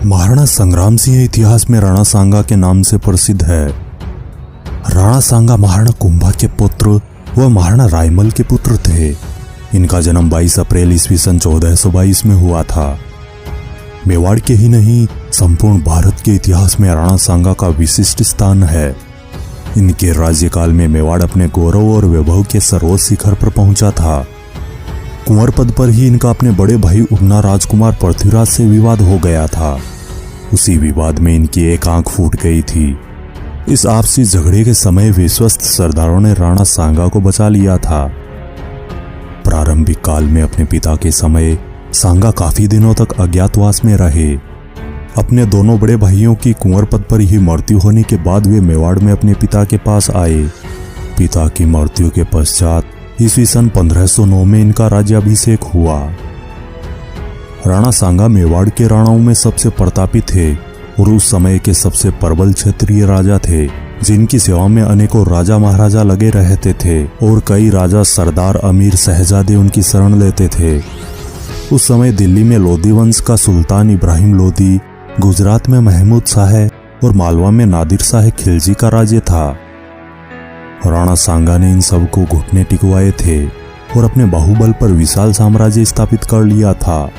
महाराणा संग्राम सिंह इतिहास में राणा सांगा के नाम से प्रसिद्ध है। राणा सांगा महाराणा कुंभा के पुत्र व महाराणा रायमल के पुत्र थे। इनका जन्म 22 अप्रैल ईस्वी सन 1422 में हुआ था। मेवाड़ के ही नहीं, संपूर्ण भारत के इतिहास में राणा सांगा का विशिष्ट स्थान है। इनके राज्यकाल में मेवाड़ अपने गौरव और वैभव के सर्वोच्च शिखर पर पहुंचा था। कुंवर पद पर ही इनका अपने बड़े भाई उड़ना राजकुमार पृथ्वीराज से विवाद हो गया था। उसी विवाद में इनकी एक आंख फूट गई थी। इस आपसी झगड़े के समय विश्वस्त सरदारों ने राणा सांगा को बचा लिया था। प्रारंभिक काल में अपने पिता के समय सांगा काफी दिनों तक अज्ञातवास में रहे। अपने दोनों बड़े भाइयों की कुंवर पद पर ही मृत्यु होने के बाद वे मेवाड़ में अपने पिता के पास आए। पिता की मृत्यु के पश्चात ईस्वी सन 1509 में इनका राज्याभिषेक हुआ। राणा सांगा मेवाड़ के राणाओं में सबसे प्रतापी थे और उस समय के सबसे प्रबल क्षत्रिय राजा थे, जिनकी सेवा में अनेकों राजा महाराजा लगे रहते थे और कई राजा सरदार अमीर शहजादे उनकी शरण लेते थे। उस समय दिल्ली में लोधी वंश का सुल्तान इब्राहिम लोधी, गुजरात में महमूद शाह और मालवा में नादिर शाह खिलजी का राज्य था। राणा सांगा ने इन सब को घुटने टिकवाए थे और अपने बाहुबल पर विशाल साम्राज्य स्थापित कर लिया था।